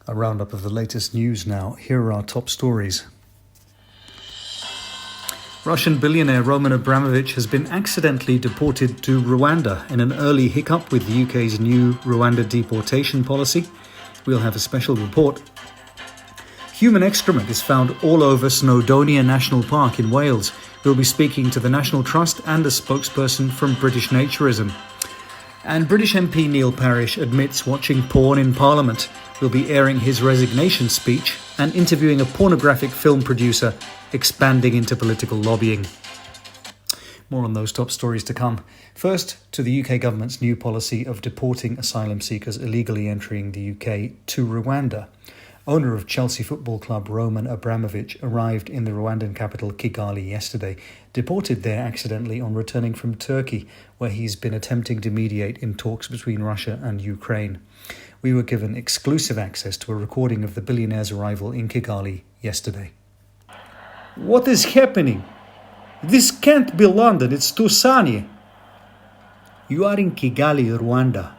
A roundup of the latest news now. Here are our top stories. Russian billionaire Roman Abramovich has been accidentally deported to Rwanda in an early hiccup with the UK's new Rwanda deportation policy. We'll have a special report. Human excrement is found all over Snowdonia National Park in Wales. We'll be speaking to the National Trust and a spokesperson from British Naturism. And British MP Neil Parish admits watching porn in Parliament. We'll be airing his resignation speech and interviewing a pornographic film producer expanding into political lobbying. More on those top stories to come. First, to the UK government's new policy of deporting asylum seekers illegally entering the UK to Rwanda. Owner of Chelsea football club Roman Abramovich arrived in the Rwandan capital Kigali yesterday, deported there accidentally on returning from Turkey, where he's been attempting to mediate in talks between Russia and Ukraine. We were given exclusive access to a recording of the billionaire's arrival in Kigali yesterday. What is happening? This can't be London, it's too sunny. You are in Kigali, Rwanda.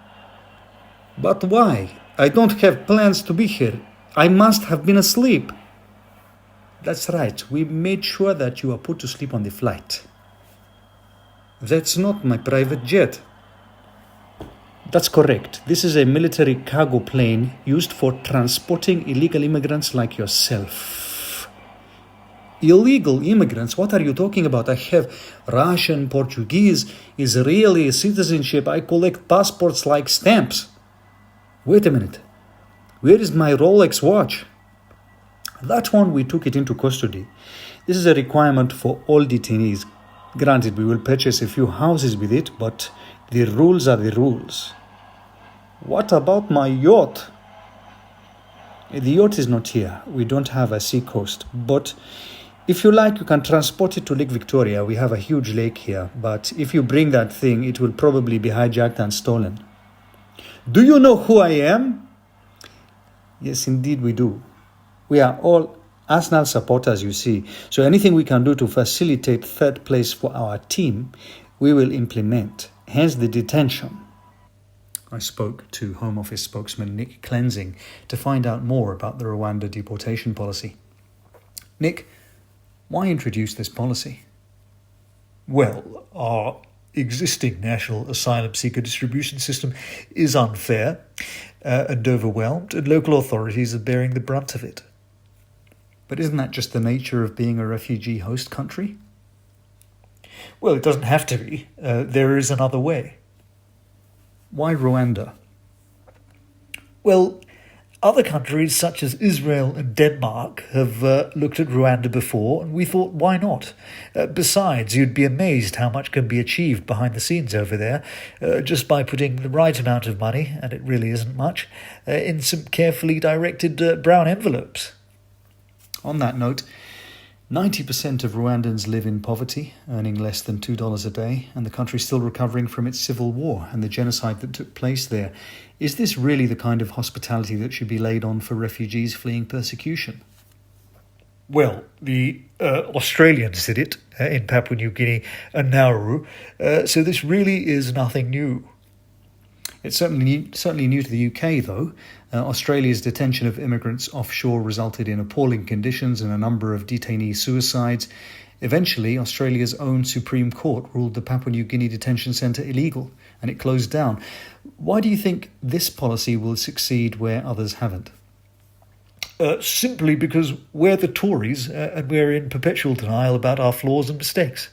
But why? I don't have plans to be here. I must have been asleep. That's right, we made sure that you are put to sleep on the flight. That's not my private jet. That's correct. This is a military cargo plane used for transporting illegal immigrants like yourself. Illegal immigrants? What are you talking about? I have Russian, Portuguese, Israeli citizenship. I collect passports like stamps. Wait a minute. Where is my Rolex watch? That one, we took it into custody. This is a requirement for all detainees. Granted, we will purchase a few houses with it, but the rules are the rules. What about my yacht? The yacht is not here. We don't have a sea coast. But if you like, you can transport it to Lake Victoria. We have a huge lake here. But if you bring that thing, it will probably be hijacked and stolen. Do you know who I am? Yes, indeed we do. We are all Arsenal supporters, you see. So anything we can do to facilitate third place for our team, we will implement. Hence the detention. I spoke to Home Office spokesman Nick Cleansing to find out more about the Rwanda deportation policy. Nick, why introduce this policy? Well, our existing national asylum seeker distribution system is unfair and overwhelmed, and local authorities are bearing the brunt of it. But isn't that just the nature of being a refugee host country? Well, it doesn't have to be. There is another way. Why Rwanda? Well, other countries such as Israel and Denmark have looked at Rwanda before, and we thought, why not? Besides, you'd be amazed how much can be achieved behind the scenes over there just by putting the right amount of money, and it really isn't much, in some carefully directed brown envelopes. On that note, 90% of Rwandans live in poverty, earning less than $2 a day, and the country is still recovering from its civil war and the genocide that took place there. Is this really the kind of hospitality that should be laid on for refugees fleeing persecution? Well, the Australians did it in Papua New Guinea and Nauru, so this really is nothing new. It's certainly new to the UK, though. Australia's detention of immigrants offshore resulted in appalling conditions and a number of detainee suicides. Eventually, Australia's own Supreme Court ruled the Papua New Guinea detention centre illegal, and it closed down. Why do you think this policy will succeed where others haven't? Simply because we're the Tories, and we're in perpetual denial about our flaws and mistakes.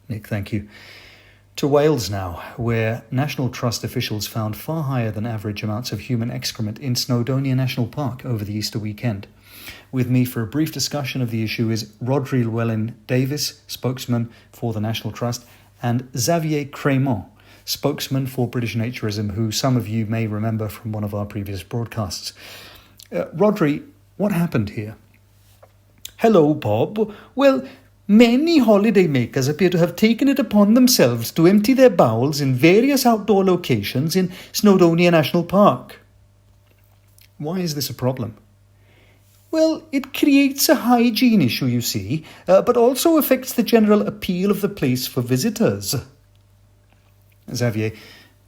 Nick, thank you. To Wales now, where National Trust officials found far higher than average amounts of human excrement in Snowdonia National Park over the Easter weekend. With me for a brief discussion of the issue is Rodri Llewellyn-Davies, spokesman for the National Trust, and Xavier Cremont, spokesman for British Naturism, who some of you may remember from one of our previous broadcasts. Rodri, what happened here? Hello, Bob. Well, many holidaymakers appear to have taken it upon themselves to empty their bowels in various outdoor locations in Snowdonia National Park. Why is this a problem? Well, it creates a hygiene issue, you see, but also affects the general appeal of the place for visitors. Xavier,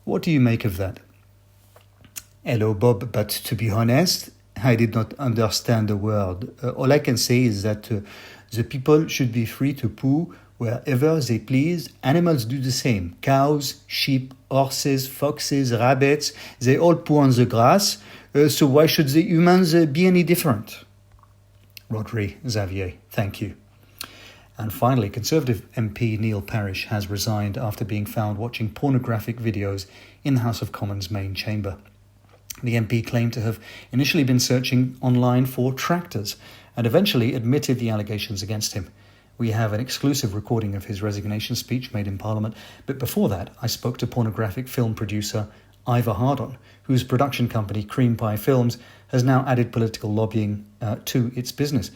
what do you make of that? Hello, Bob, but to be honest, I did not understand the word. All I can say is that the people should be free to poo wherever they please. Animals do the same. Cows, sheep, horses, foxes, rabbits, they all poo on the grass. So why should the humans be any different? Rodri Xavier, thank you. And finally, Conservative MP Neil Parish has resigned after being found watching pornographic videos in the House of Commons main chamber. The MP claimed to have initially been searching online for tractors and eventually admitted the allegations against him. We have an exclusive recording of his resignation speech made in Parliament, but before that I spoke to pornographic film producer Ivor Hardon, whose production company Cream Pie Films has now added political lobbying to its business.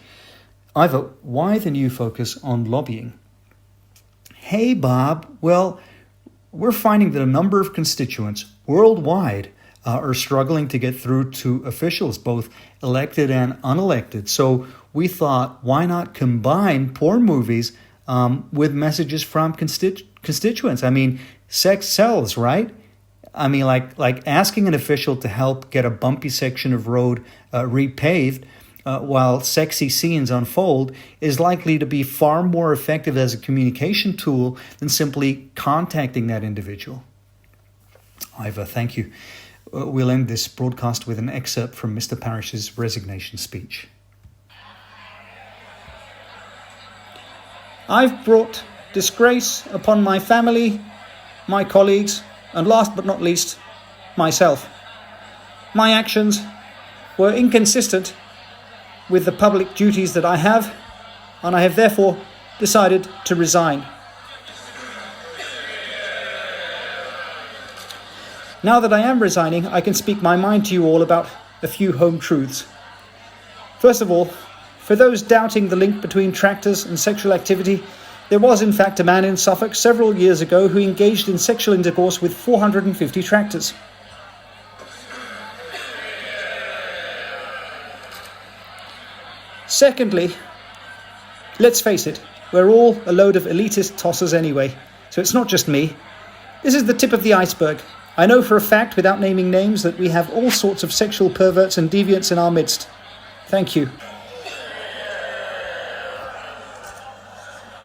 Ivor, why the new focus on lobbying? Hey Bob, well, we're finding that a number of constituents worldwide are struggling to get through to officials, both elected and unelected. So we thought, why not combine porn movies with messages from constituents? I mean, sex sells, right? I mean, like asking an official to help get a bumpy section of road repaved while sexy scenes unfold is likely to be far more effective as a communication tool than simply contacting that individual. Ivor, thank you. We'll end this broadcast with an excerpt from Mr. Parish's resignation speech. I've brought disgrace upon my family, my colleagues, and last but not least, myself. My actions were inconsistent with the public duties that I have, and I have therefore decided to resign. Now that I am resigning, I can speak my mind to you all about a few home truths. First of all, for those doubting the link between tractors and sexual activity, there was in fact a man in Suffolk several years ago who engaged in sexual intercourse with 450 tractors. Secondly, let's face it, we're all a load of elitist tossers anyway, so it's not just me. This is the tip of the iceberg. I know for a fact, without naming names, that we have all sorts of sexual perverts and deviants in our midst. Thank you.